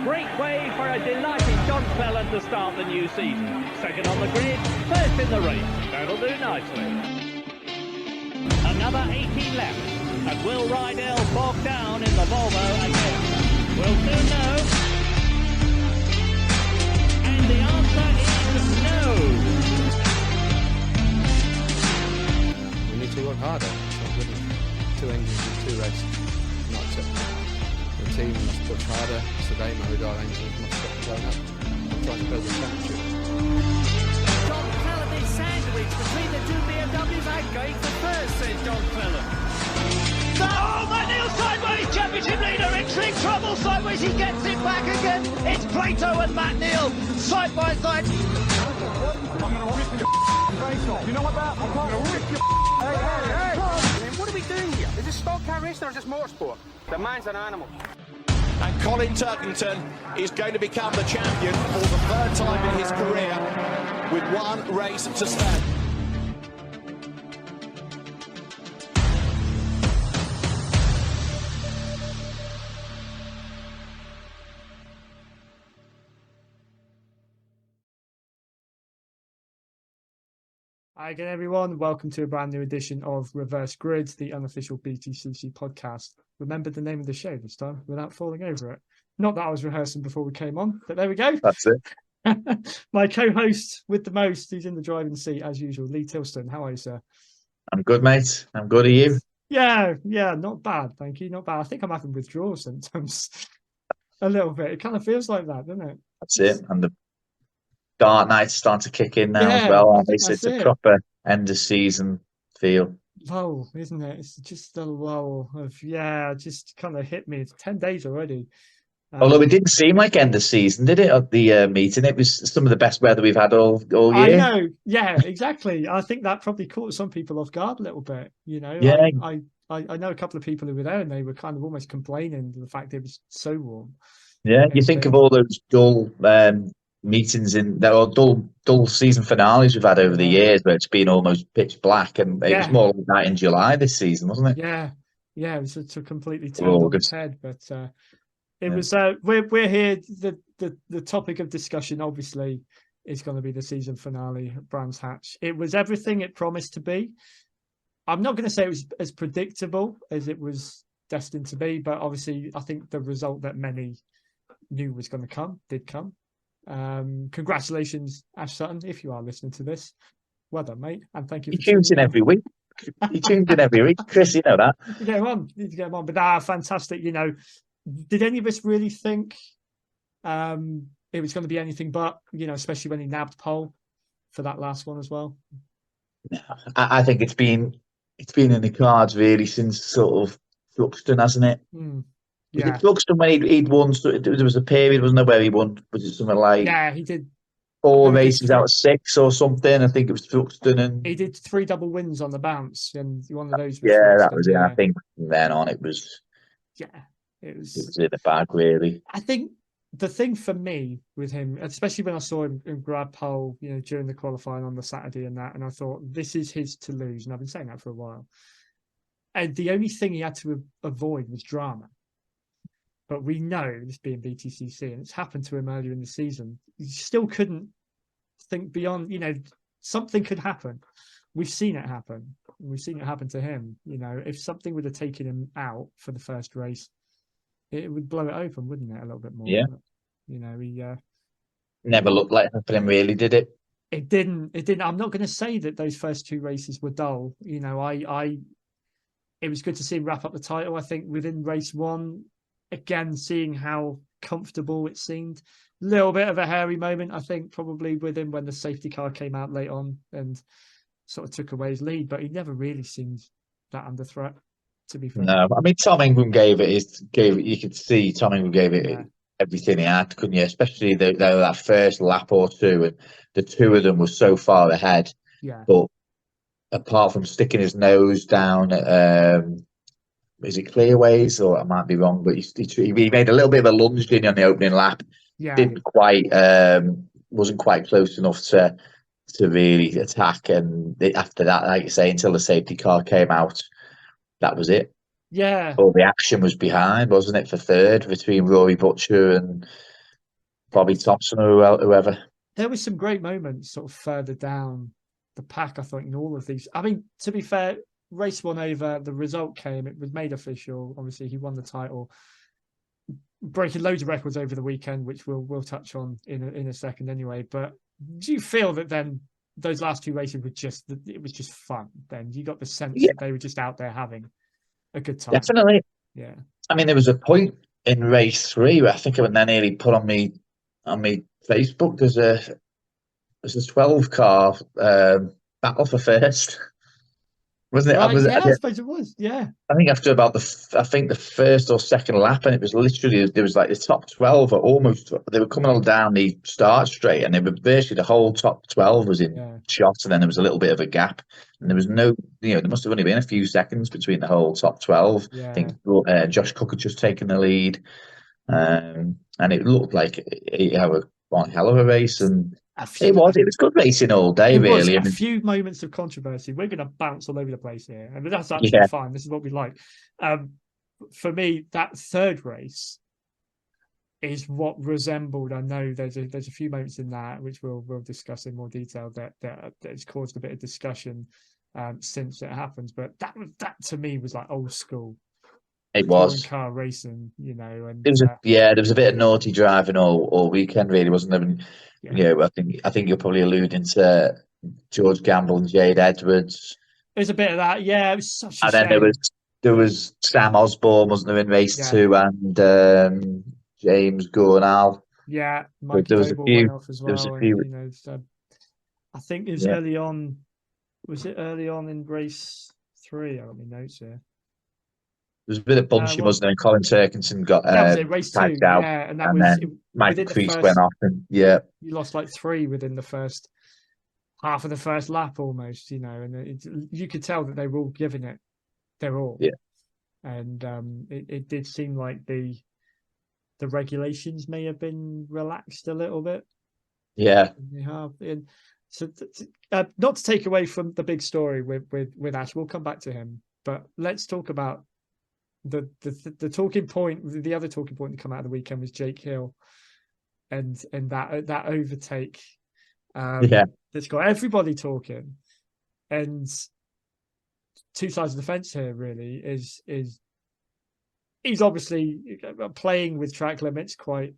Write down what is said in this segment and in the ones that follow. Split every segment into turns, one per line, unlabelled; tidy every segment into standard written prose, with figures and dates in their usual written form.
great way for a delighted John Cleland to start the new season. Second on the grid, first in the race. That'll do nicely. Another 18 left, and will Rydell bog down in the Volvo again? We'll soon know. And the answer is no.
We need to work harder. It's not good enough. 2 engines in 2 races. Not acceptable. The team must push harder. Today, my radar engines must stop blowing up and try to build a championship.
John Cleland is sandwiched between the 2 BMWs and going for first, says John Cleland. Oh, Matt Neal sideways, championship leader in big trouble sideways, he gets it back again. It's Plato and Matt Neal, side by side.
I'm going to rip your face off. You know what that? I'm going to rip your Hey! What are we doing here? Is this stock car racing or is this motorsport? The man's an animal.
And Colin Turkington is going to become the champion for the 3rd time in his career with 1 race to stand.
Hi again, everyone. Welcome to a brand new edition of Reverse Grid, the unofficial BTCC podcast. Remembered the name of the show this time without falling over it. Not that I was rehearsing before we came on, but there we go.
That's it.
My co-host with the most, who's in the driving seat as usual, Lee Tilston. How are you, sir?
I'm good, mate. I'm good. Are you?
Yeah, not bad. Thank you. Not bad. I think I'm having withdrawal symptoms a little bit. It kind of feels like that, doesn't it?
That's it. And the dark nights starting to kick in now as
Yeah,
well.
that's
It's a
it.
proper end of season feel.
Lull, isn't it? It's just a lull of, just kind of hit me. It's 10 days already.
Although it didn't seem like end of season, did it, at the meeting? It was some of the best weather we've had all year.
I know. Yeah, exactly. I think that probably caught some people off guard a little bit. You know,
Yeah.
I know a couple of people who were there and they were kind of almost complaining the fact it was so warm.
Yeah, you think of all those dull meetings or dull season finales we've had over the years where it's been almost pitch black, and it was more like that in July this season, wasn't it?
Yeah, it was a completely turned on its head, but it was. We're here. The topic of discussion obviously is going to be the season finale at Brands Hatch. It was everything it promised to be. I'm not going to say it was as predictable as it was destined to be, but obviously I think the result that many knew was going to come did come. Congratulations, Ash Sutton, if you are listening to this. Well done, mate, and thank you.
He tunes in every week. He tunes in every week, Chris. You know that.
You get him on. You get him on. But fantastic. You know, did any of us really think it was going to be anything but? You know, especially when he nabbed pole for that last one as well.
I think it's been in the cards really since sort of Fluxton, hasn't it?
Yeah.
Was it Fluxton when he'd won? So there was a period, wasn't there, where he won? Was it something like
he did
4 races out of 6 or something? I think it was Fluxton, and
he did 3 double wins on the bounce, and one of those.
That was it. Yeah. I think from then on it was.
Yeah, it was
in the bag, really.
I think the thing for me with him, especially when I saw him grab pole, you know, during the qualifying on the Saturday and I thought this is his to lose, and I've been saying that for a while. And the only thing he had to avoid was drama. But we know, this being BTCC, and it's happened to him earlier in the season, he still couldn't think beyond, you know, something could happen. We've seen it happen. We've seen it happen to him. You know, if something would have taken him out for the first race, it would blow it open, wouldn't it, a little bit more?
Yeah.
But, you know, he...
never looked like happening, really, did it?
It didn't. I'm not going to say that those first 2 races were dull. You know, it was good to see him wrap up the title, I think, within race 1. Again, seeing how comfortable it seemed. A little bit of a hairy moment, I think, probably with him when the safety car came out late on and sort of took away his lead, but he never really seemed that under threat, to be fair.
No, I mean, Tom Ingram gave it. You could see Tom Ingram gave it everything he had, couldn't you? Especially that first lap or 2, and the 2 of them were so far ahead.
Yeah.
But apart from sticking his nose down is it Clearways, or I might be wrong, but he made a little bit of a lunge, didn't he, on the opening lap?
Yeah.
Didn't quite, wasn't quite close enough to really attack. And after that, like you say, until the safety car came out, that was it.
Yeah,
all the action was behind, wasn't it, for third between Rory Butcher and Bobby Thompson or whoever.
there was some great moments sort of further down the pack, I thought, in all of these. I mean, to be fair, race one over, the result came, it was made official. Obviously, he won the title, breaking loads of records over the weekend, which we'll touch on in a second anyway. But do you feel that then those last two races were it was just fun? Then you got the sense
Yeah,
that they were just out there having a good time.
definitely.
Yeah.
I mean, there was a point in race 3 where I think I nearly put on me Facebook. There's a 12 car battle for first, wasn't it?
Right. Yeah, I suppose it was. Yeah.
I think after about the first or second lap, and it was literally there was like the top 12 are almost they were coming all down the start straight, and they were virtually the whole top 12 was in shot, and then there was a little bit of a gap, and there was no, there must have only been a few seconds between the whole top 12.
Yeah.
I think Josh Cook had just taken the lead, and it looked like one hell of a race, and it was good racing all day, really.
It was a few moments of controversy. We're going to bounce all over the place here, and that's actually fine. This is what we like. For me, that third race is what resembled. I know there's a few moments in that which we'll discuss in more detail that has caused a bit of discussion since it happened. But that to me was like old school.
It was
car racing, and
it was there was a bit of naughty driving all weekend, really, wasn't there? I think you're probably alluding to George Gamble and Jade Edwards.
There's a bit of that, yeah. It was such a
and
shame.
then there was Sam Osborne, wasn't there, in race 2, and James Gornall.
Yeah, Mike
there was a few.
Went off as well.
There was a few.
I think it was early on. Was it early on in race 3? I got my notes here.
There was a bit of bunching, wasn't there? And Colin Turkinson got
that was it, race 2,
out,
and
then Mike Priest went off, and you
lost like 3 within the first half of the first lap, almost. And you could tell that they were all giving it their all.
Yeah,
and it did seem like the regulations may have been relaxed a little bit.
Yeah,
they have. And so, not to take away from the big story with Ash, we'll come back to him. But let's talk about the talking point. The other talking point that come out of the weekend was Jake Hill, and that overtake. That's got everybody talking, and two sides of the fence here. Really, is he's obviously playing with track limits quite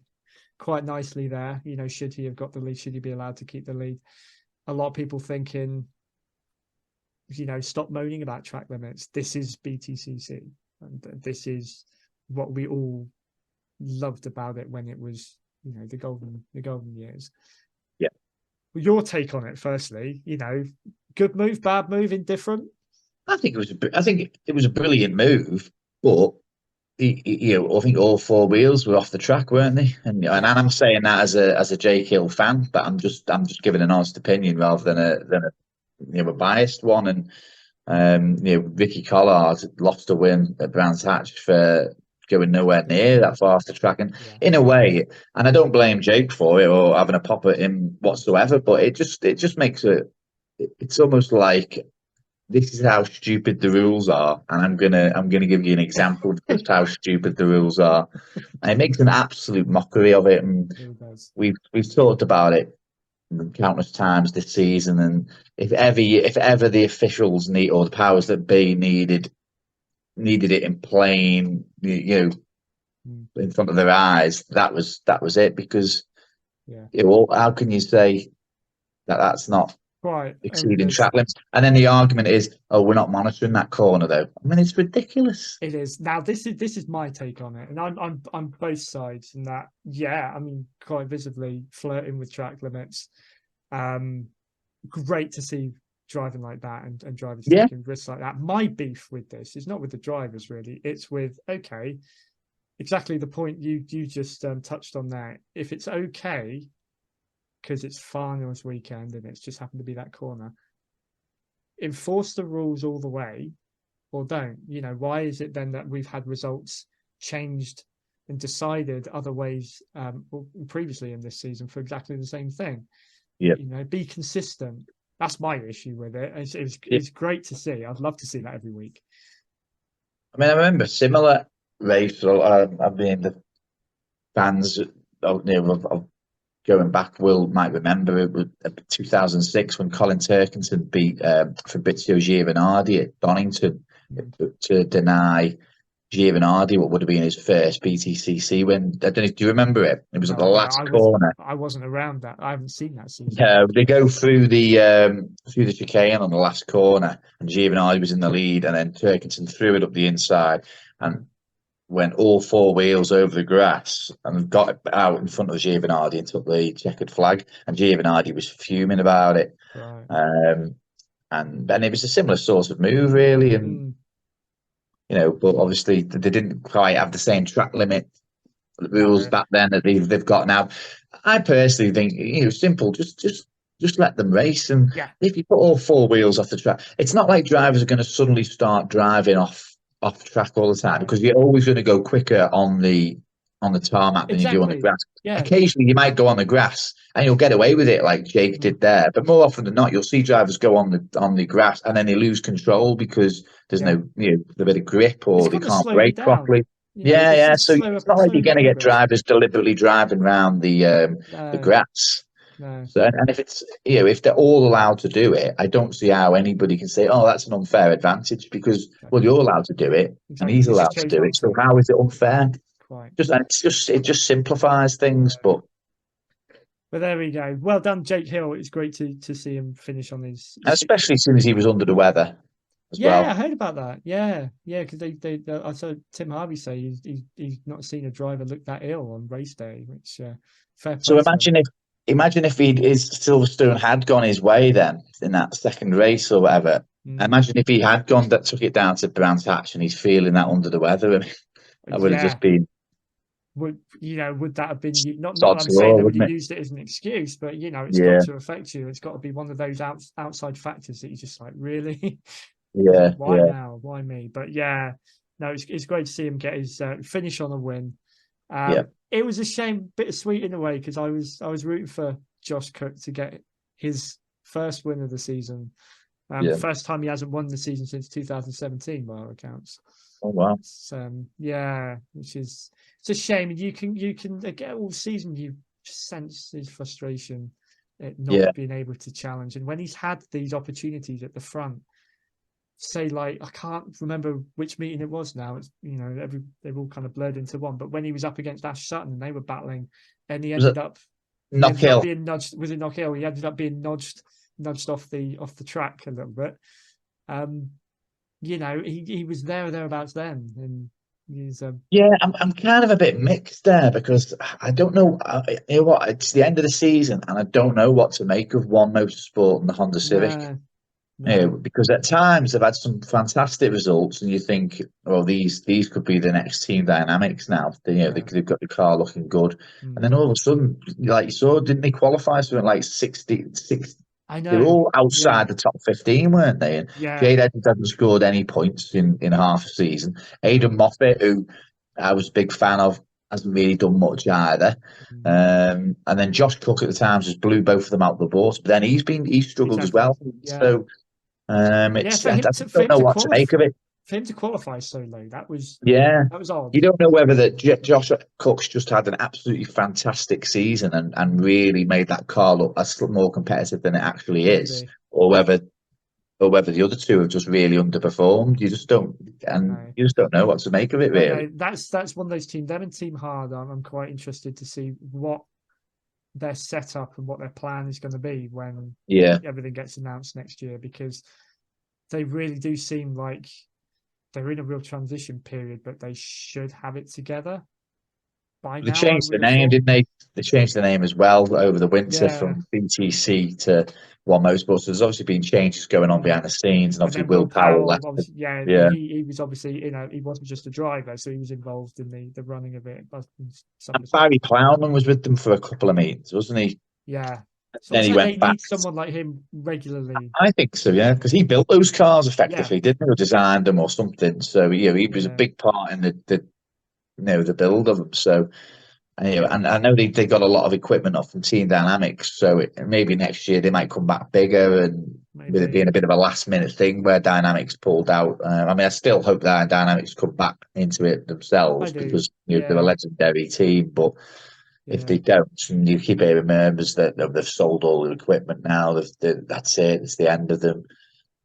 nicely there. Should he have got the lead? Should he be allowed to keep the lead? A lot of people thinking, stop moaning about track limits. This is BTCC, and this is what we all loved about it when it was, the golden years.
Yeah.
Your take on it, firstly, good move, bad move, indifferent.
I think it was a brilliant move, but I think all 4 wheels were off the track, weren't they? And I'm saying that as a Jake Hill fan, but I'm just giving an honest opinion rather than a biased one. And Ricky Collard lost a win at Brands Hatch for going nowhere near that far off the track, and in a way, and I don't blame Jake for it or having a pop at him whatsoever, but it just makes it's almost like, this is how stupid the rules are, and I'm gonna give you an example of just how stupid the rules are. And it makes an absolute mockery of it. And we've talked about it countless times this season. And if ever the officials or the powers that be needed it in plain, in front of their eyes, that was it. Because how can you say that's not
right
exceeding track limits? And then the argument is, we're not monitoring that corner, though. I mean, it's ridiculous.
It is. Now, this is my take on it, and I'm both sides in that. Yeah, I mean, quite visibly flirting with track limits. Great to see driving like that and drivers taking risks like that. My beef with this is not with the drivers, really. It's with, exactly the point you just touched on there. If it's okay because it's finals weekend and it's just happened to be that corner, enforce the rules all the way, or don't. Why is it then that we've had results changed and decided other ways previously in this season for exactly the same thing? Be consistent. That's my issue with it. It's great to see. I'd love to see that every week.
I mean, I remember a similar race. I mean, the fans, of going back might remember it was 2006 when Colin Turkington beat Fabrizio Giovanardi at Donington to deny Giovanardi what would have been his first BTCC win. I don't know. Do you remember it? It was at
No,
the
I don't.
last corner.
I wasn't around that. I haven't seen that season.
Yeah, they go through the chicane on the last corner, and Giovanardi was in the lead, and then Turkington threw it up the inside and went all four wheels over the grass and got it out in front of Giovanardi and took the checkered flag. And Giovanardi was fuming about it.
Right.
And it was a similar sort of move, really. And but obviously they didn't quite have the same track limit rules back then that they've got now. I personally think simple. Just let them race, and if you put all four wheels off the track, it's not like drivers are going to suddenly start driving off track all the time, because you're always going to go quicker on the tarmac than you do on the grass.
Yeah.
Occasionally you might go on the grass and you'll get away with it like Jake did there, but more often than not you'll see drivers go on the grass and then they lose control because there's no a bit of grip, or they can't brake properly. So it's not like you're going to get drivers deliberately driving around the grass.
No.
So, and if it's if they're all allowed to do it, I don't see how anybody can say, "Oh, that's an unfair advantage," because you're allowed to do it and he's allowed to do it. So how is it unfair?
Quite.
It just simplifies things. But
there we go. Well done, Jake Hill. It's great to see him finish on his
especially as soon as he was under the weather.
Well. I heard about that. Yeah, because I saw Tim Harvey say he's not seen a driver look that ill on race day, which fair play.
So imagine if Silverstone had gone his way then in that second race or whatever. Imagine if he had took it down to Brands Hatch and he's feeling that under the weather. I mean, that would have just been. Would
that have been not I'm saying they would have used it as an excuse, but it's got to affect you. It's got to be one of those outside factors that you just like, really.
Yeah.
Why now? Why me? But it's great to see him get his finish on a win. It was a shame, bittersweet in a way, because I was rooting for Josh Cook to get his first win of the season. First time he hasn't won the season since 2017 by our accounts.
Oh wow!
Which is it's a shame. You can again all season you sense his frustration at not being able to challenge, and when he's had these opportunities at the front. Say I can't remember which meeting it was now. It's they've all kind of blurred into one. But when he was up against Ash Sutton and they were battling, and he ended up being nudged. Was it Knockhill? He ended up being nudged off the track a little bit. He was there or thereabouts then, and he's.
I'm kind of a bit mixed there because I don't know. You know what? It's the end of the season, and I don't know what to make of One Motorsport and the Honda Civic. Because at times they've had some fantastic results, and you think, well, these could be the next team dynamics now. They've got the car looking good, and then all of a sudden, like you saw, didn't they qualify for like 60?
I know.
They were all outside the top 15, weren't they? And Jade Edwards hadn't scored any points in half a season. Aidan Moffat, who I was a big fan of, hasn't really done much either. And then Josh Cook at the times just blew both of them out the water, but then he's struggled as well. So. I don't know what to make of it.
For him to qualify so low, that was odd.
You don't know whether Josh Cook's just had an absolutely fantastic season and really made that car look more competitive than it actually is, or whether the other two have just really underperformed. You just don't know what to make of it, really.
That's one of those teams. Them and Team Hard, I'm quite interested to see what their setup and what their plan is going to be when everything gets announced next year, because they really do seem like they're in a real transition period, but they should have it together by now.
They changed the name, didn't they? They changed the name as well over the winter from BTC to One Motorsport. So there's obviously been changes going on behind the scenes, and obviously Will Powell left.
He was obviously, he wasn't just a driver, so he was involved in the running of it.
And Barry Plowman was with them for a couple of meetings, wasn't he?
Yeah. So
then he went back.
Need someone like him regularly.
I think so, because he built those cars effectively, didn't he? Or designed them or something. So he was a big part in the build of them. So And I know they got a lot of equipment off from Team Dynamics, so maybe next year they might come back bigger, and with it being a bit of a last minute thing where Dynamics pulled out. I mean, I still hope that Dynamics come back into it themselves because they're a legendary team. But if they don't, and you keep hearing murmurs that they've sold all the equipment now, that's it, it's the end of them.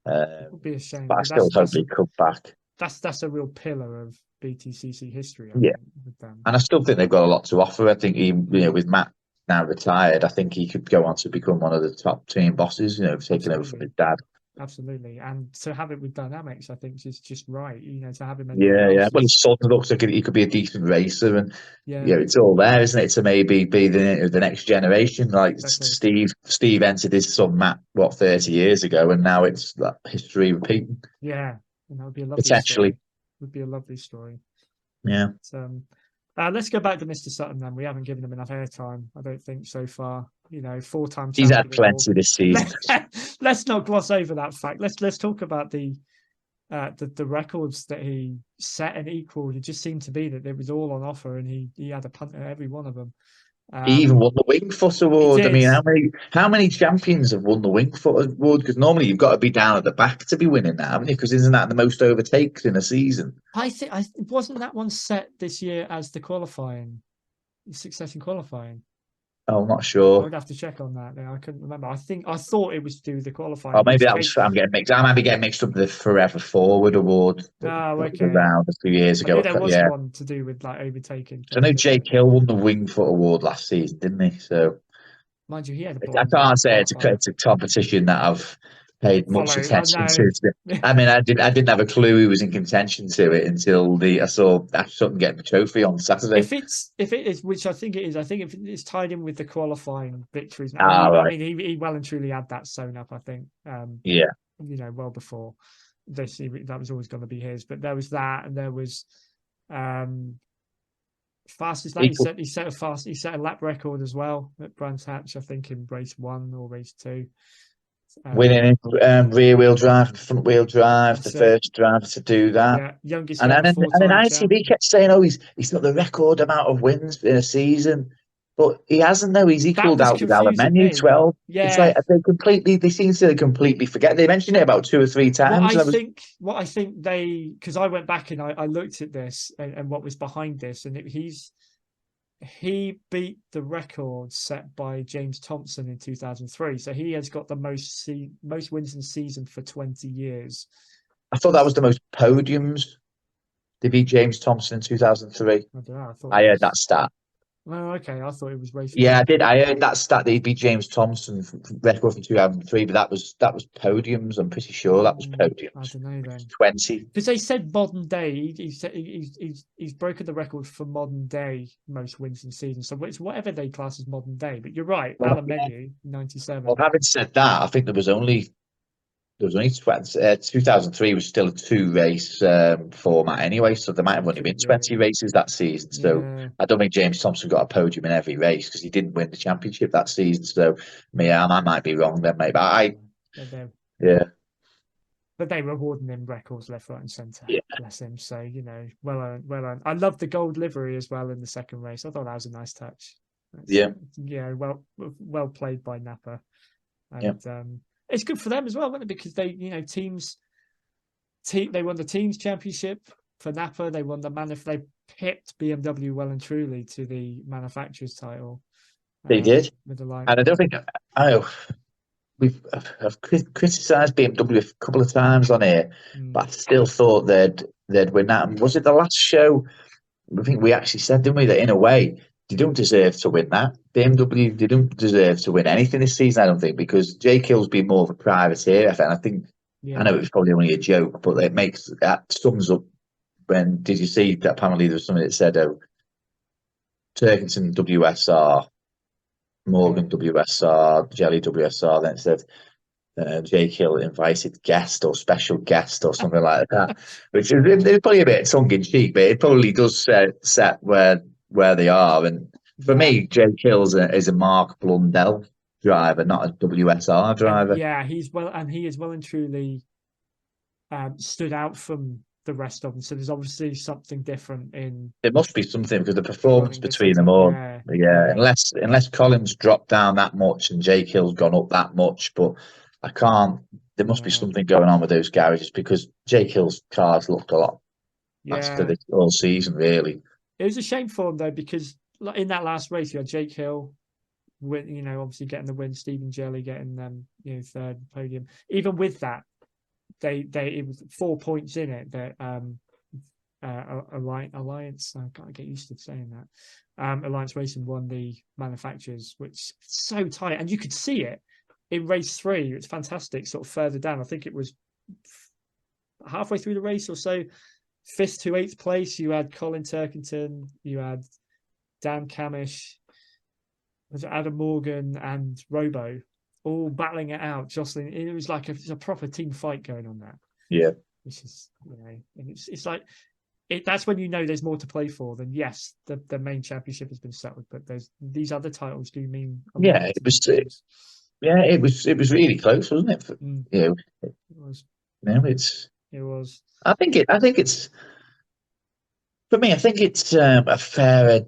It would be a shame.
But I still hope they come back.
That's a real pillar of BTCC history. I
think,
with them.
And I still think they've got a lot to offer. I think with Matt now retired, I think he could go on to become one of the top team bosses. Taking over from his dad.
Absolutely, and to have it with Dynamics, I think is just right. To have him.
Yeah. Well, his son looks like he could be a decent racer, and it's all there, isn't it, to maybe be the next generation. Like exactly. Steve entered his son Matt 30 years ago, and now it's that history repeating.
Yeah, and that would be a lovely
potentially.
Story. Would be a lovely story.
Yeah.
Let's go back to Mr. Sutton then. We haven't given him enough airtime, I don't think, so far. 4-time champion.
He's had plenty this season.
Let's not gloss over that fact. Let's talk about the records that he set and equaled. It just seemed to be that it was all on offer, and he had a punt at every one of them.
He even won the Wingfoot Award. I mean, how many champions have won the Wingfoot Award? Because normally you've got to be down at the back to be winning that, haven't you? Because isn't that the most overtakes in a season?
I think wasn't that one set this year as the success in qualifying.
Oh, I'm not sure.
I would have to check on that. I couldn't remember. I thought it was to do with the qualifying.
Oh, maybe I'm getting mixed. I might be getting mixed up with the Forever Forward Award.
Okay.
Around a few years ago.
There was one to do with overtaking.
So I know Jake Hill won the Wingfoot Award last season, didn't he? So,
mind you, he had
I can't say it's a competition that I've paid much attention to. I mean, I didn't have a clue he was in contention to it until I saw Ash Sutton getting the trophy on Saturday.
If it is, which I think it is, I think if it's tied in with the qualifying victories.
Right.
I mean, he well and truly had that sewn up. I think. Well before this, that was always going to be his. But there was that, and there was fastest lap. He set a lap record as well at Brands Hatch, I think, in race 1 or race 2.
Winning rear wheel drive and front wheel drive, the first driver to do that.
Yeah, youngest.
And then ITV kept saying, "Oh, he's got the record amount of wins in a season," but he hasn't. Though he's equalled out with Alamenu 12.
Yeah,
it's like they seem to completely forget. They mentioned it about 2 or 3 times.
What I think because I went back and I looked at this and what was behind this, and he beat the record set by James Thompson in 2003. So he has got the most wins in season for 20 years.
I thought that was the most podiums. They beat James Thompson in 2003.
I don't know.
I heard that stat.
Oh, okay. I thought it was racing.
Yeah, I did. I heard that stat that he beat James Thompson record from 2003, but that was podiums. I'm pretty sure that was podiums.
I don't know then.
20.
Because they said modern day. He's broken the record for modern day most wins in season. So it's whatever they class as modern day. But you're right. Alamenu 97.
Well, having said that, I think there was only 2003 was still a 2-race format anyway, so there might have only been 20 races that season. So I don't think James Thompson got a podium in every race because he didn't win the championship that season. So I might be wrong then, mate. But
But they were awarding him records left, right, and centre.
Yeah.
Bless him. So well earned. I loved the gold livery as well in the second race. I thought that was a nice touch. Well played by Napa. And, it's good for them as well, wasn't it? Because they, they won the teams championship for Napa. They won they pipped BMW well and truly to the manufacturers title.
They did,
with the line.
And I don't think I've criticised BMW a couple of times on here, but I still thought they'd win that. And was it the last show? I think we actually said, didn't we, that in a way they don't deserve to win that. BMW, they don't deserve to win anything this season, I don't think, because Jake Hill's been more of a privateer. I think, I know it was probably only a joke, but that sums up when, did you see that apparently there was something that said, Turkington WSR, Morgan WSR, Jelly WSR, then it said Jake Hill invited guest or special guest or something like that, which is probably a bit tongue-in-cheek, but it probably does set where they are. And for me, Jake Hill is a Mark Blundell driver, not a WSR driver.
He is well and truly stood out from the rest of them. So there's obviously something different in.
There must be something because the performance
running
between
this
them
season.
all.
Yeah,
Yeah, unless Collins dropped down that much and Jake Hill's gone up that much, but I can't. There must be
yeah,
something going on with those garages because Jake Hill's cars looked a lot faster
yeah.
this all season, really.
It was a shame for him though, because like, in that last race you had Jake Hill win, obviously getting the win, Stephen Jelly getting third podium. Even with that, it was 4 points in it that Alliance, I can't get used to saying that. Alliance Racing won the manufacturers, which is so tight, and you could see it in race 3. It's fantastic. Sort of further down, I think it was halfway through the race or so, 5th to 8th place. You had Colin Turkington, you had Dan Camish, was it Adam Morgan, and Robo all battling it out, jostling. It was like a proper team fight going on there.
Yeah,
which is and it's like that's when there's more to play for. Than yes, the main championship has been settled, but there's these other titles do mean a lot
yeah. It was really close, wasn't it?
It was.
It
was.
I think it's for me. I think it's a fair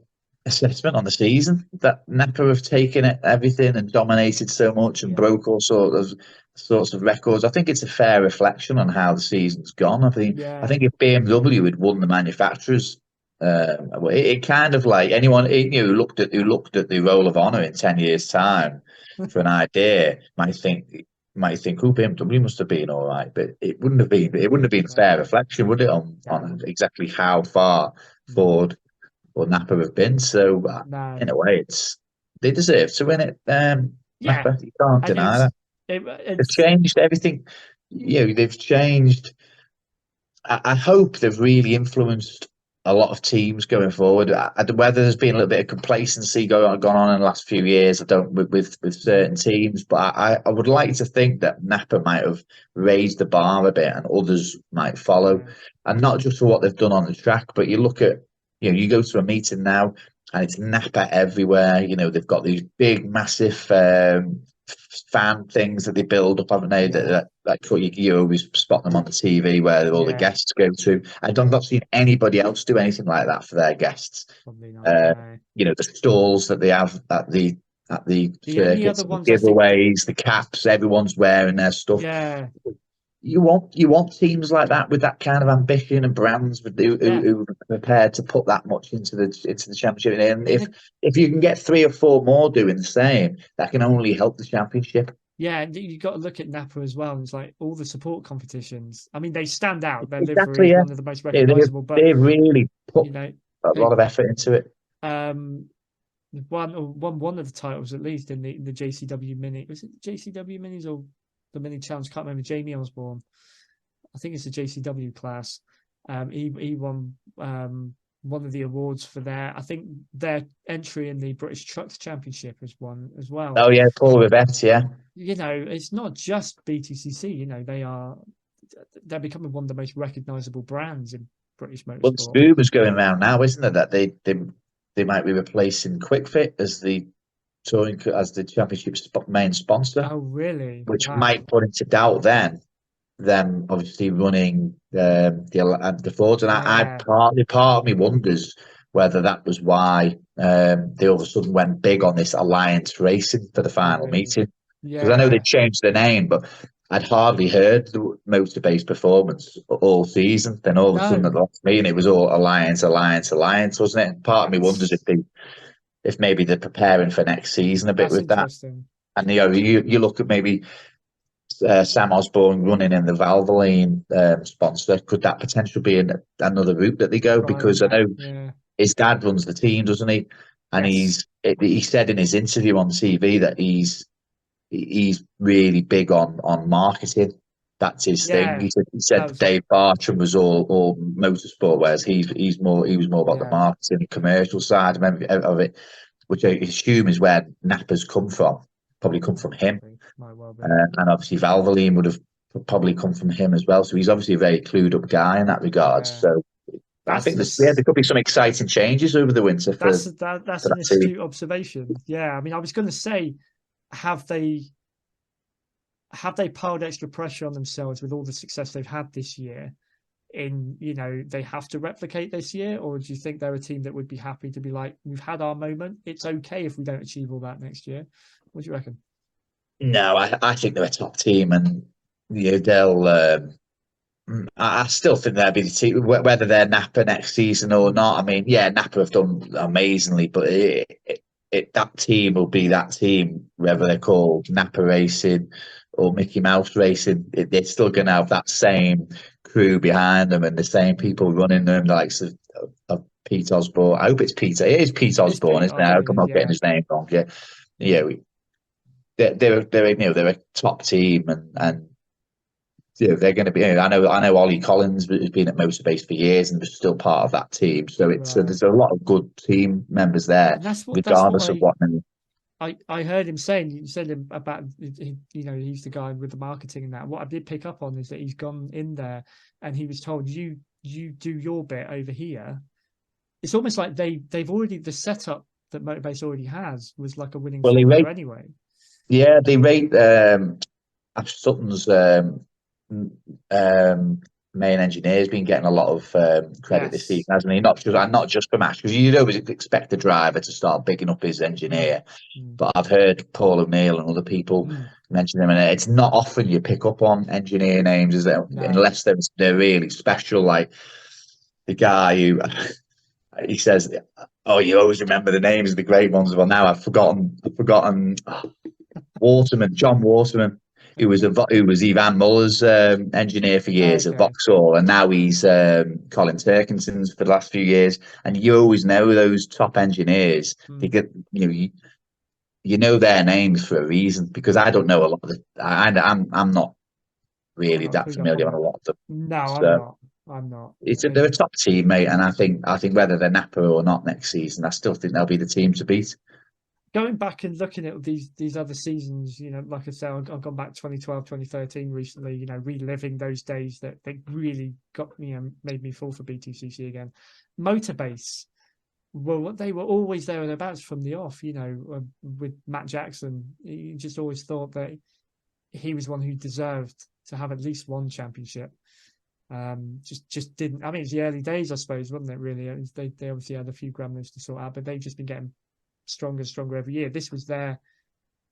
assessment on the season that NAPA have taken everything and dominated so much and broke all sorts of records. I think it's a fair reflection on how the season's gone. I think if BMW had won the manufacturers, it kind of like anyone who looked at the Roll of Honor in 10 years' time for an idea might think, oh, BMW must have been all right, but it wouldn't have been. It wouldn't have been a fair reflection, would it, on exactly how far Ford or NAPA have been. So in a way, they deserve to win it. NAPA, you can't deny that. They've changed everything. They've changed. I hope they've really influenced a lot of teams going forward. Whether there's been a little bit of complacency gone on in the last few years, I don't with certain teams, but I would like to think that NAPA might have raised the bar a bit and others might follow, and not just for what they've done on the track, but you look at you go to a meeting now and it's NAPA everywhere. They've got these big, massive fan things that they build up, haven't they? That you always spot them on the TV where all the guests go to. I've not seen anybody else do anything like that for their guests.
Probably not.
The stalls that they have at the circuits, the giveaways, the caps, everyone's wearing their stuff.
Yeah.
You want teams like that with that kind of ambition and brands who are prepared to put that much into the championship. And if you can get 3 or 4 more doing the same, that can only help the championship.
Yeah, and you got to look at NAPA as well. It's like all the support competitions. I mean, they stand out. Their livery is one of the most recognisable. But
they really put a lot of effort into it.
Won one of the titles at least in the JCW Mini. Was it the JCW Minis or the Mini Challenge? Can't remember. Jamie Osborne. I think it's the JCW class. He won one of the awards for I think their entry in the British Trucks Championship was one as well.
Oh yeah, Paul Rivette, yeah.
It's not just BTCC. They're becoming one of the most recognisable brands in British motorsport.
Well, the rumours going around now, isn't it, that they might be replacing QuickFit as the championship's main sponsor.
Oh, really?
Which might put into doubt them obviously running the Fords, and part of me wonders whether that was why they all of a sudden went big on this Alliance Racing for the final meeting. Because I know they changed the name, but I'd hardly heard the motor-based performance all season. Then all of a sudden at the last meeting, it was all Alliance, wasn't it? And part of me wonders if maybe they're preparing for next season a bit with that. And you look at maybe Sam Osborne running in the Valvoline sponsor. Could that potentially be another route that they go? Because I know his dad runs the team, doesn't he? And he said in his interview on TV that he's really big on marketing. That's his thing. He said that Dave Bartram was all motorsport, whereas he was more about the marketing and commercial side of it, which I assume is where NAPA's probably come from him. And obviously Valvoline would have probably come from him as well. So he's obviously a very clued up guy in that regard. So I think there could be some exciting changes over the winter. That's
an astute observation. Yeah, I mean, I was going to say, have they piled extra pressure on themselves with all the success they've had this year in, they have to replicate this year, or do you think they're a team that would be happy to be like, we've had our moment, it's okay if we don't achieve all that next year? What do you reckon?
No, I think they're a top team, and they'll. I still think they'll be the team, whether they're Napa next season or not. I mean, yeah, Napa have done amazingly, but that team will be that team, whether they're called Napa Racing or Mickey Mouse Racing. They're still going to have that same crew behind them and the same people running them, like of Pete Osborne. I hope it's Peter. It is Pete Osborne, isn't it? I hope I'm not getting his name wrong. Yeah, yeah. They're a top team, and they're going to be. I know Ollie Collins has been at Motorbase for years and was still part of that team. So there's a lot of good team members there, regardless of what.
I heard him saying, you said him about, he's the guy with the marketing and that. What I did pick up on is that he's gone in there and he was told, you do your bit over here. It's almost like they've already, the setup that Motorbase already has was like a winning formula anyway.
Yeah, they rate Ash Sutton's main engineer's been getting a lot of credit this season, hasn't he? Not just from Ash, because you'd always expect the driver to start bigging up his engineer. But I've heard Paul O'Neill and other people mention them, and it's not often you pick up on engineer names, is it? No. Unless they're really special, like the guy who he says, "Oh, you always remember the names of the great ones." Well, now I've forgotten. Waterman, John Waterman, who was Ivan Muller's engineer for years at Vauxhall, and now he's Colin Turkinson's for the last few years. And you always know those top engineers. They get, you know their names for a reason, because I don't know a lot of the. I'm not really that familiar on a lot of them.
No, I'm not.
They're a top team, mate, and I think whether they're Napa or not next season, I still think they'll be the team to beat.
Going back and looking at these other seasons, like I said, I've gone back 2012, 2013 recently, reliving those days that they really got me and made me fall for BTCC again. Motorbase, well, they were always there and thereabouts from the off, with Matt Jackson. You just always thought that he was one who deserved to have at least one championship. Just didn't. I mean, it's the early days, I suppose, wasn't it? Really, they obviously had a few gremlins to sort out, but they've just been getting stronger and stronger every year. This was their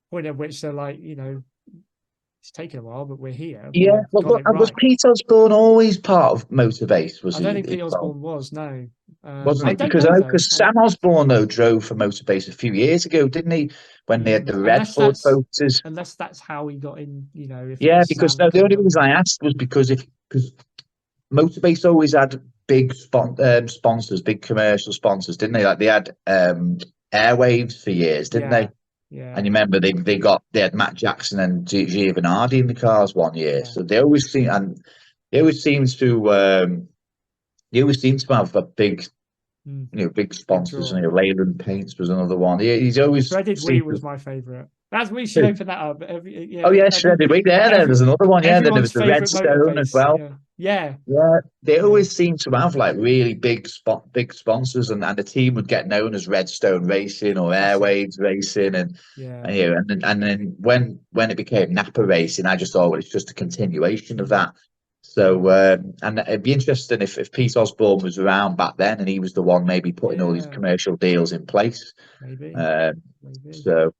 point at which they're like, it's taken a while, but we're here.
Yeah, was Pete Osborne always part of Motorbase?
I don't think Pete Osborne was, no.
Wasn't it? Because Sam Osborne, though, drove for Motorbase a few years ago, didn't he? When they had the Redford Voters.
Unless that's how he got in,
because the only reason I asked was because Motorbase always had big sponsors, big commercial sponsors, didn't they? Like they had Airwaves for years, didn't they?
Yeah.
And you remember they had Matt Jackson and Giovanardi in the cars one year, so they always seem to have a big, big sponsors. Leyland Paints was another one. He's always
Shredded Wheat was my favourite. That's we should open that up.
Shredded Wheat. There's another one. Yeah, then there was the Redstone as well.
Yeah.
They always seem to have like really big sponsors, and the team would get known as Redstone Racing or Airwaves Racing, and then when it became Napa Racing, I just thought, well, it's just a continuation of that. So and it'd be interesting if Pete Osborne was around back then, and he was the one maybe putting all these commercial deals in place.
Maybe.
So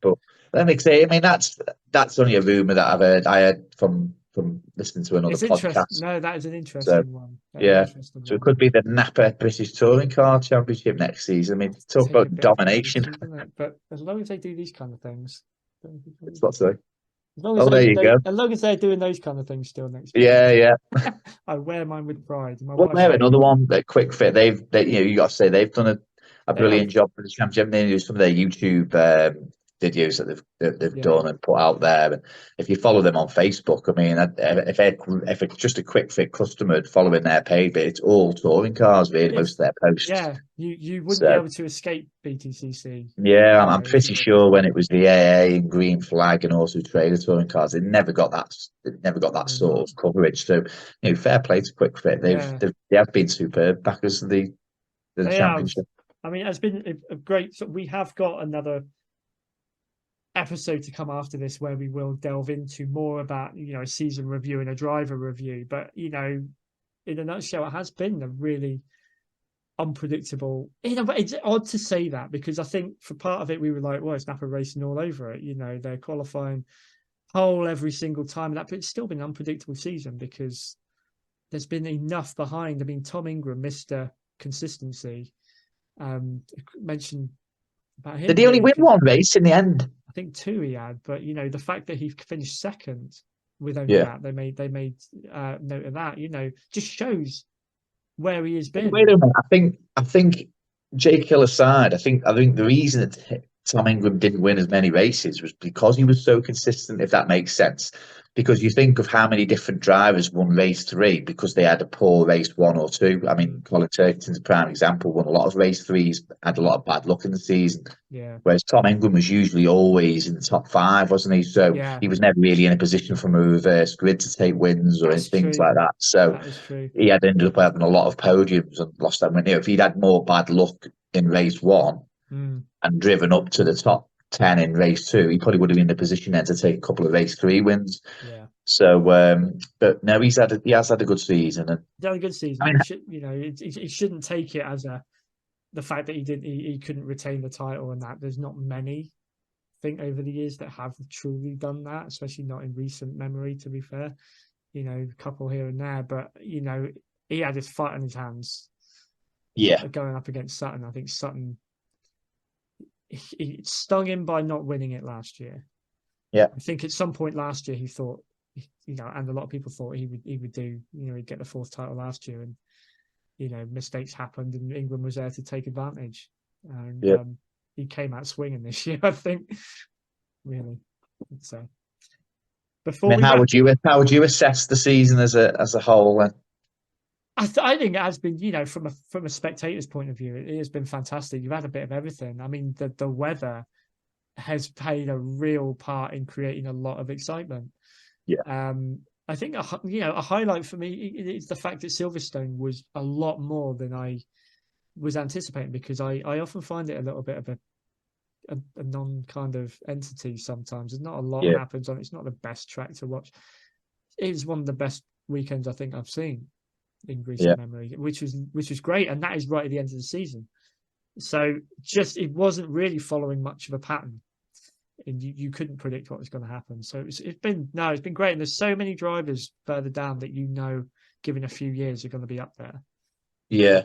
but let me say, I mean, that's only a rumor that I heard from listening to another podcast.
No, that is an interesting one.
So it could be the Napa British Touring Car Championship next season. I mean, talk about domination.
But as long as they do these kind of things,
it's not so.
As long as they're doing those kind of things still next year.
Yeah.
I wear mine with pride.
They're another one. That Quick Fit. You got to say they've done a brilliant job for the championship. They do some of their YouTube videos that they've done and put out there. And if you follow them on Facebook, I mean, if it's just a Quick Fit customer following their page, but it's all touring cars, really, most of their posts.
Yeah, you wouldn't be able to escape BTCC.
Yeah, I'm pretty sure when it was the AA and Green Flag and also Trailer touring cars, it never got that sort of coverage. So, fair play to Quick Fit. They have been superb backers of the championship.
I mean, it's been a great. So we have got another episode to come after this where we will delve into more about, a season review and a driver review. But, in a nutshell, it has been a really unpredictable. It's odd to say that because I think for part of it, we were like, well, it's NAPA Racing all over it. They're qualifying pole every single time. But it's still been an unpredictable season because there's been enough behind. I mean, Tom Ingram, Mr. Consistency, mentioned about him.
Did he only win one race in the end?
I think 2 he had, but the fact that he finished second with only that, they made note of that. Just shows where he has been.
Wait a minute. I think Jake Hill aside, I think the reason that Tom Ingram didn't win as many races was because he was so consistent, if that makes sense. Because you think of how many different drivers won race 3 because they had a poor race 1 or 2. I mean, Colin Turkington's a prime example, won a lot of race 3s, had a lot of bad luck in the season.
Yeah.
Whereas Tom Ingram was usually always in the top 5, wasn't he? So he was never really in a position from a reverse grid to take wins or things like that. So
that is true.
He had ended up having a lot of podiums and lost that win. If he'd had more bad luck in race 1 and driven up to the top 10 in race 2, he probably would have been in a position then to take a couple of race 3 wins.
Yeah.
So, but no, he has had a good season. And
he's had a good season. I mean, he shouldn't take it as the fact that he couldn't retain the title and that. There's not many, I think, over the years that have truly done that, especially not in recent memory, to be fair. A couple here and there, but he had his fight in his hands.
Yeah,
going up against Sutton. I think Sutton he stung him by not winning it last year.
Yeah,
I think at some point last year he thought, and a lot of people thought he would do, he'd get the 4th title last year, and mistakes happened, and England was there to take advantage, and he came out swinging this year. I think, really. So,
how would you assess the season as a whole? Then?
I think it has been, from a spectator's point of view, it has been fantastic. You've had a bit of everything. I mean, the weather has played a real part in creating a lot of excitement.
Yeah.
I think a highlight for me is the fact that Silverstone was a lot more than I was anticipating, because I often find it a little bit of a non kind of entity sometimes. There's not a lot happens on it. It's not the best track to watch. It is one of the best weekends I think I've seen in recent memory, which was great, and that is right at the end of the season. So it wasn't really following much of a pattern, and you couldn't predict what was going to happen. So it's been great, and there's so many drivers further down that given a few years, are going to be up there.
Yeah,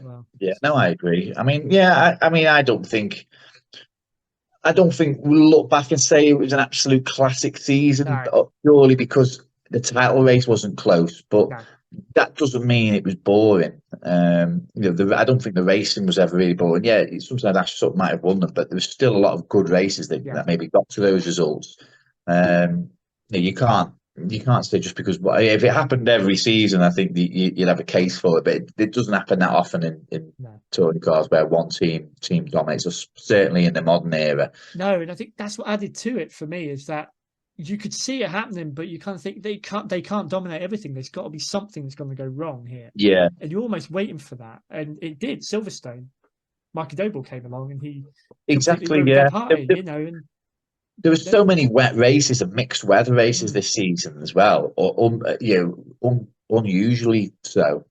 no, I agree. I mean, I don't think we'll look back and say it was an absolute classic season purely because the title race wasn't close, but that doesn't mean it was boring. I don't think the racing was ever really boring. Yeah, sometimes Ash Sutton might have won them, but there's still a lot of good races that maybe got to those results. You can't say just because if it happened every season, I think you'd have a case for it. But it doesn't happen that often in touring cars where one team dominates us. Certainly in the modern era.
No, and I think that's what added to it for me, is that you could see it happening, but you kind of think they can't dominate everything. There's got to be something that's going to go wrong here. Yeah, and you're almost waiting for that, and it did. Silverstone, Mikey Doble came along, and he party, and
there were so many wet races and mixed weather races this season as well, or unusually so.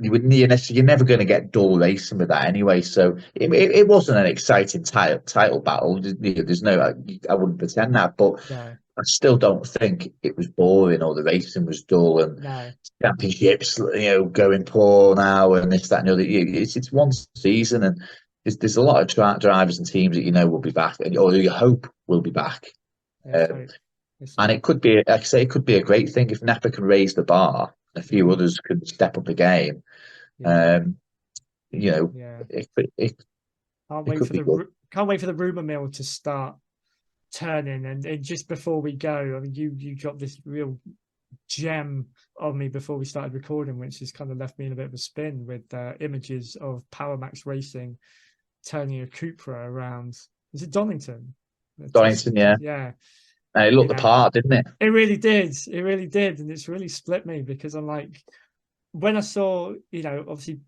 You're never going to get dull racing with that anyway. So it wasn't an exciting title battle. There's I wouldn't pretend that, but I still don't think it was boring or the racing was dull and championships, going poor now and this, that, and the other. It's one season, and there's a lot of drivers and teams that will be back, or you hope will be back. And it could be, like I say, it could be a great thing if NAPA can raise the bar. A few others could step up the game. Can't
wait for the rumor mill to start turning. And just before we go, I mean, you dropped this real gem on me before we started recording, which has kind of left me in a bit of a spin with images of Power Max Racing turning a Cupra around. Is it Donington?
Donington,
yeah.
It looked the part, didn't it?
It really did. It really did. And it's really split me, because I'm like, when I saw, obviously,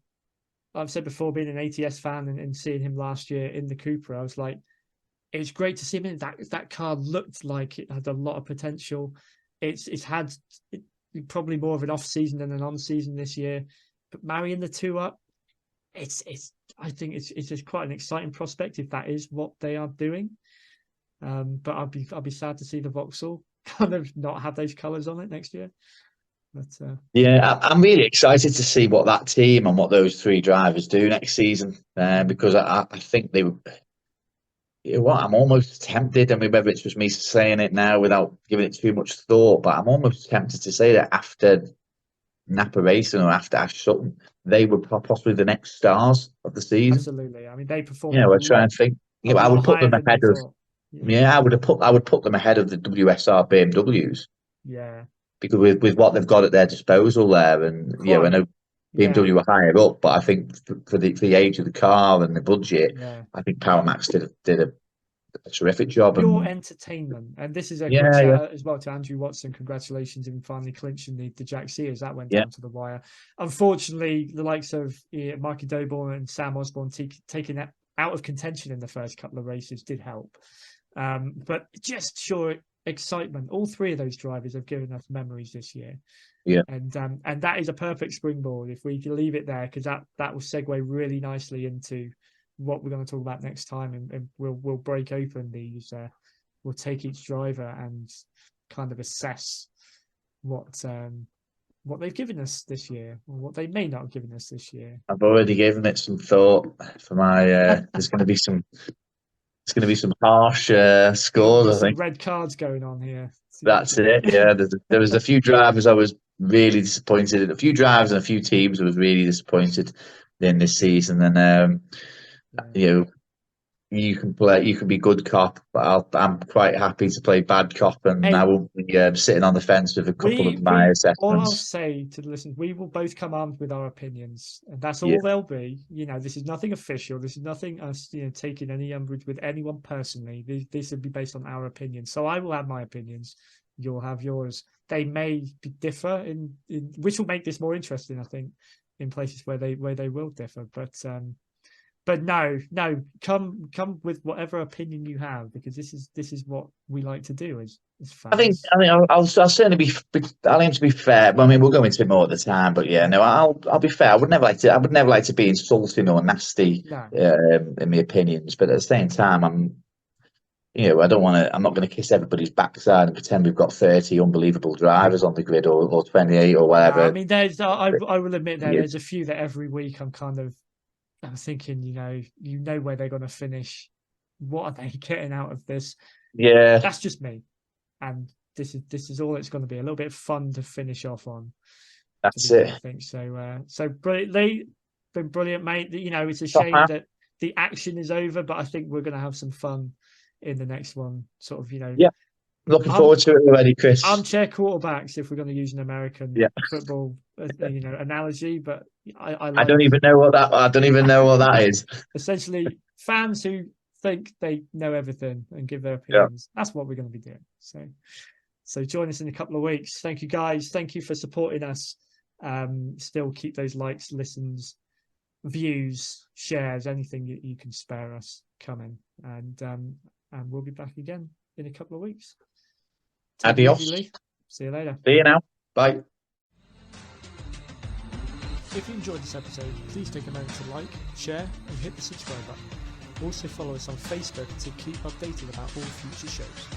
I've said before, being an ATS fan and seeing him last year in the Cupra, I was like, it's great to see him in that car. Looked like it had a lot of potential. It's had probably more of an off season than an on season this year, but marrying the two up, I think it's just quite an exciting prospect if that is what they are doing. But I'll be sad to see the Vauxhall kind of not have those colours on it next year. But
yeah, I'm really excited to see what that team and what those three drivers do next season, because I think they would. You know what? I'm almost tempted. I mean, whether it's just me saying it now without giving it too much thought, but I'm almost tempted to say that after NAPA Racing or after Ash Sutton, they were possibly the next stars of the season.
absolutely. I mean, they performed.
You know, I try and think. You know, I would put them ahead of. Yeah, I would put them ahead of the WSR BMWs.
Yeah.
Because with what they've got at their disposal there, and I know BMW were higher up, but I think for the age of the car and the budget, I think Power Max did a terrific job.
Pure entertainment, and this is a quick shout out as well to Andrew Watson. Congratulations in finally clinching the Jack Sears. That went down to the wire. Unfortunately, the likes of Mikey Doborn and Sam Osborne taking that out of contention in the first couple of races did help. But just sure excitement. All three of those drivers have given us memories this year.
Yeah,
and that is a perfect springboard if we can leave it there, because that will segue really nicely into what we're going to talk about next time, and we'll break open these. We'll take each driver and kind of assess what they've given us this year, or what they may not have given us this year.
I've already given it some thought for my. There's going to be some. It's going to be some harsh scores. I think
red cards going on here.
That's it. Yeah, there was a few drivers I was really disappointed in. A few drivers and a few teams I was really disappointed in this season. And you can be good cop, but I'm quite happy to play bad cop, and I won't be sitting on the fence with a couple of my assessments.
All I'll say to the listeners, we will both come armed with our opinions, and that's all they'll be. This is nothing official. This is nothing us, taking any umbrage with anyone personally. This will be based on our opinions. So I will have my opinions. You'll have yours. They may differ in which will make this more interesting, I think, in places where they will differ. But no, come with whatever opinion you have, because this is what we like to do as fans.
I think I'll certainly I'll aim to be fair. I mean, we'll go into it more at the time, but I'll be fair. I would never like to be insulting or nasty in my opinions, but at the same time, I'm not going to kiss everybody's backside and pretend we've got 30 unbelievable drivers on the grid or 28 or whatever.
No, I mean, I will admit there's a few that every week I'm thinking, where they're going to finish. What are they getting out of this?
Yeah,
that's just me, and this is all it's going to be. A little bit of fun to finish off on.
That's it.
I think so. So brilliantly, been brilliant, mate. It's a shame that the action is over, but I think we're going to have some fun in the next one.
Yeah. Looking forward to it already, Chris.
Armchair quarterbacks, if we're going to use an American football, analogy, but I don't even know what
that is.
Essentially, fans who think they know everything and give their opinions. That's what we're going to be doing. So join us in a couple of weeks. Thank you, guys. Thank you for supporting us. Still keep those likes, listens, views, shares, anything you can spare us coming, and we'll be back again in a couple of weeks.
Adios.
See you later.
See you now. Bye.
If you enjoyed this episode, please take a moment to like, share, and hit the subscribe button. Also follow us on Facebook to keep updated about all future shows.